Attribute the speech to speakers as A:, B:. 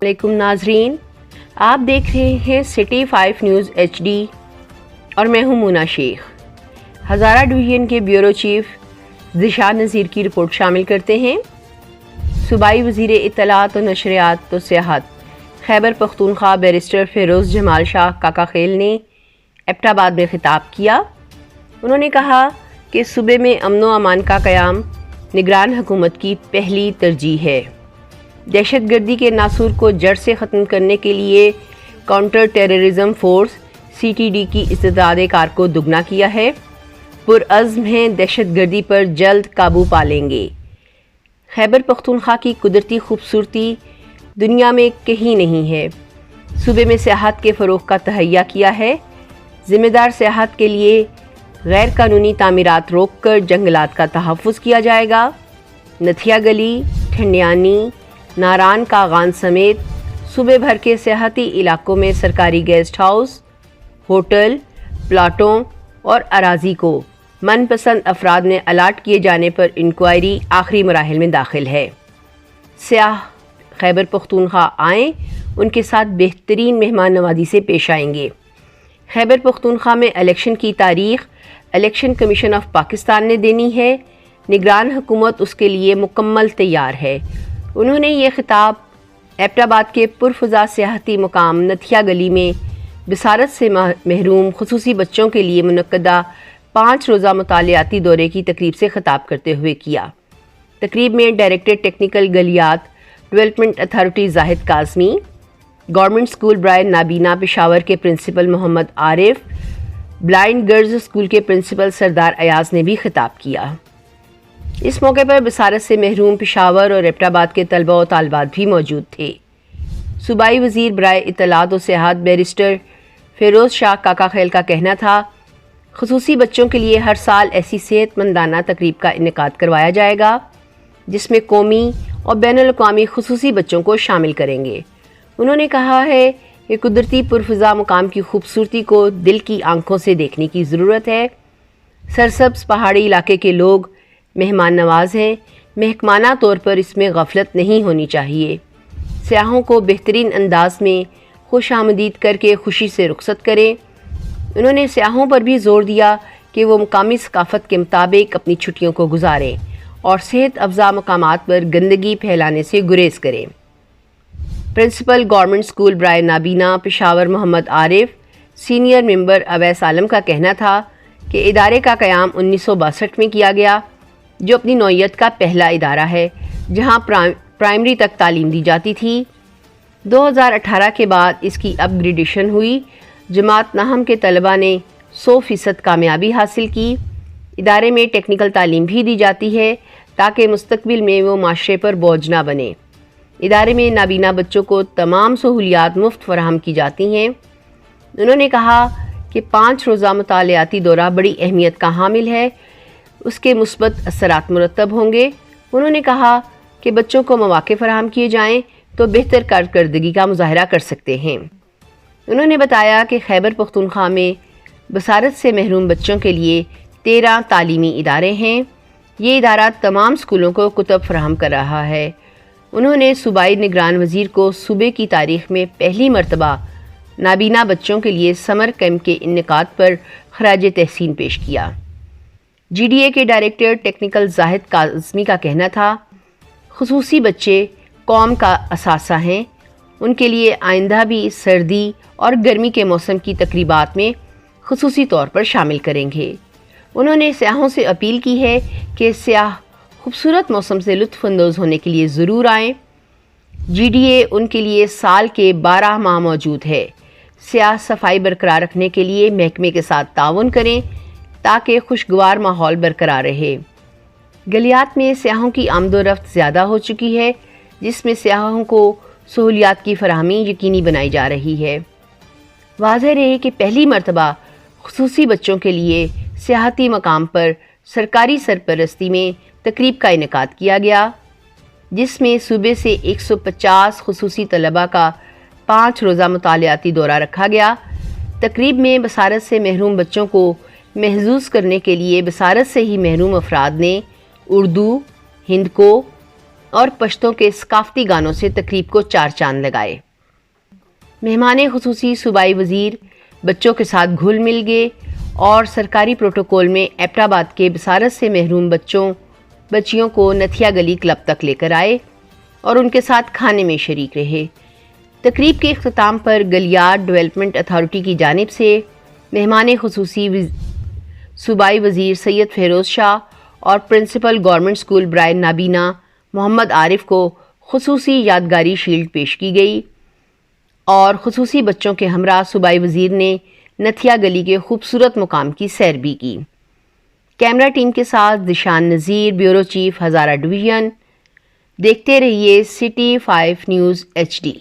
A: علیکم ناظرین، آپ دیکھ رہے ہیں سٹی 5 نیوز HD اور میں ہوں مونا شیخ۔ ہزارہ ڈویژن کے بیورو چیف ذیشان نذیر کی رپورٹ شامل کرتے ہیں۔ صوبائی وزیر اطلاعات و نشریات و سیاحت خیبر پختونخوا بیرسٹر فیروز جمال شاہ کاکا خیل نے ایبٹ آباد میں خطاب کیا۔ انہوں نے کہا کہ صوبے میں امن و امان کا قیام نگران حکومت کی پہلی ترجیح ہے۔ دہشت گردی کے ناسور کو جڑ سے ختم کرنے کے لیے کاؤنٹر ٹیررزم فورس CTD کی استعداد کار کو دگنا کیا ہے۔ پرعزم ہیں دہشت گردی پر جلد قابو پا لیں گے۔ خیبر پختونخوا کی قدرتی خوبصورتی دنیا میں کہیں نہیں ہے۔ صوبے میں سیاحت کے فروغ کا تہیہ کیا ہے۔ ذمہ دار سیاحت کے لیے غیر قانونی تعمیرات روک کر جنگلات کا تحفظ کیا جائے گا۔ نتھیا گلی، ٹھنڈیانی، ناران کاغان سمیت صوبے بھر کے سیاحتی علاقوں میں سرکاری گیسٹ ہاؤس، ہوٹل، پلاٹوں اور اراضی کو من پسند افراد نے الاٹ کیے جانے پر انکوائری آخری مراحل میں داخل ہے۔ سیاح خیبر پختونخوا آئیں، ان کے ساتھ بہترین مہمان نوازی سے پیش آئیں گے۔ خیبر پختونخوا میں الیکشن کی تاریخ الیکشن کمیشن آف پاکستان نے دینی ہے۔ نگران حکومت اس کے لیے مکمل تیار ہے۔ انہوں نے یہ خطاب ایبٹ آباد کے پرفضا سیاحتی مقام نتھیا گلی میں بصارت سے محروم خصوصی بچوں کے لیے منعقدہ 5 روزہ مطالعاتی دورے کی تقریب سے خطاب کرتے ہوئے کیا۔ تقریب میں director technical Galiyat development authority Zahid Kazmi, government school برائے نابینا پشاور کے principal Muhammad Arif, blind girls school کے پرنسپل سردار ایاز نے بھی خطاب کیا۔ اس موقع پر بصارت سے محروم پشاور اور ایبٹ آباد کے طلبہ و طالبات بھی موجود تھے۔ صوبائی وزیر برائے اطلاعات و سیاحت بیرسٹر فیروز شاہ کاکا خیل کا کہنا تھا، خصوصی بچوں کے لیے ہر سال ایسی صحت مندانہ تقریب کا انعقاد کروایا جائے گا جس میں قومی اور بین الاقوامی خصوصی بچوں کو شامل کریں گے۔ انہوں نے کہا ہے کہ قدرتی پرفضا مقام کی خوبصورتی کو دل کی آنکھوں سے دیکھنے کی ضرورت ہے۔ سرسبز پہاڑی علاقے کے لوگ مہمان نواز ہیں، محکمانہ طور پر اس میں غفلت نہیں ہونی چاہیے۔ سیاحوں کو بہترین انداز میں خوش آمدید کر کے خوشی سے رخصت کریں۔ انہوں نے سیاحوں پر بھی زور دیا کہ وہ مقامی ثقافت کے مطابق اپنی چھٹیوں کو گزاریں اور صحت افزا مقامات پر گندگی پھیلانے سے گریز کریں۔ پرنسپل گورنمنٹ اسکول برائے نابینا پشاور محمد عارف، سینئر ممبر اویس عالم کا کہنا تھا کہ ادارے کا قیام 1962 میں کیا گیا، جو اپنی نوعیت کا پہلا ادارہ ہے جہاں پرائمری تک تعلیم دی جاتی تھی۔ 2018 کے بعد اس کی اپ گریڈیشن ہوئی۔ جماعت ناہم کے طلباء نے 100% کامیابی حاصل کی۔ ادارے میں ٹیکنیکل تعلیم بھی دی جاتی ہے تاکہ مستقبل میں وہ معاشرے پر بوجھ نہ بنے۔ ادارے میں نابینا بچوں کو تمام سہولیات مفت فراہم کی جاتی ہیں۔ انہوں نے کہا کہ 5 روزہ مطالعاتی دورہ بڑی اہمیت کا حامل ہے، اس کے مثبت اثرات مرتب ہوں گے۔ انہوں نے کہا کہ بچوں کو مواقع فراہم کیے جائیں تو بہتر کارکردگی کا مظاہرہ کر سکتے ہیں۔ انہوں نے بتایا کہ خیبر پختونخوا میں بصارت سے محروم بچوں کے لیے 13 تعلیمی ادارے ہیں۔ یہ ادارہ تمام اسکولوں کو کتب فراہم کر رہا ہے۔ انہوں نے صوبائی نگران وزیر کو صوبے کی تاریخ میں پہلی مرتبہ نابینا بچوں کے لیے سمر کیمپ کے انعقاد پر خراج تحسین پیش کیا۔ GDA کے ڈائریکٹر ٹیکنیکل زاہد کاظمی کا کہنا تھا، خصوصی بچے قوم کا اثاثہ ہیں، ان کے لیے آئندہ بھی سردی اور گرمی کے موسم کی تقریبات میں خصوصی طور پر شامل کریں گے۔ انہوں نے سیاحوں سے اپیل کی ہے کہ سیاح خوبصورت موسم سے لطف اندوز ہونے کے لیے ضرور آئیں۔ GDA ان کے لیے سال کے 12 ماہ موجود ہے۔ سیاح صفائی برقرار رکھنے کے لیے محکمے کے ساتھ تعاون کریں تاکہ خوشگوار ماحول برقرار رہے۔ گلیات میں سیاحوں کی آمد و رفت زیادہ ہو چکی ہے، جس میں سیاحوں کو سہولیات کی فراہمی یقینی بنائی جا رہی ہے۔ واضح رہے کہ پہلی مرتبہ خصوصی بچوں کے لیے سیاحتی مقام پر سرکاری سرپرستی میں تقریب کا انعقاد کیا گیا، جس میں صوبے سے 150 خصوصی طلباء کا 5 روزہ مطالعاتی دورہ رکھا گیا۔ تقریب میں بصارت سے محروم بچوں کو محظوظ کرنے کے لیے بصارت سے ہی محروم افراد نے اردو، ہند کو، اور پشتوں کے ثقافتی گانوں سے تقریب کو چار چاند لگائے۔ مہمان خصوصی صوبائی وزیر بچوں کے ساتھ گھل مل گئے اور سرکاری پروٹوکول میں ایبٹ آباد کے بصارت سے محروم بچیوں کو نتھیا گلی کلب تک لے کر آئے اور ان کے ساتھ کھانے میں شریک رہے۔ تقریب کے اختتام پر گلیار ڈیولپمنٹ اتھارٹی کی جانب سے مہمان خصوصی صوبائی وزیر سید فیروز شاہ اور پرنسپل گورنمنٹ اسکول برائے نابینا محمد عارف کو خصوصی یادگاری شیلڈ پیش کی گئی اور خصوصی بچوں کے ہمراہ صوبائی وزیر نے نتھیا گلی کے خوبصورت مقام کی سیر بھی کی۔ کیمرہ ٹیم کے ساتھ Zeeshan Nazir, bureau chief Hazara division. دیکھتے رہیے City 5 نیوز HD۔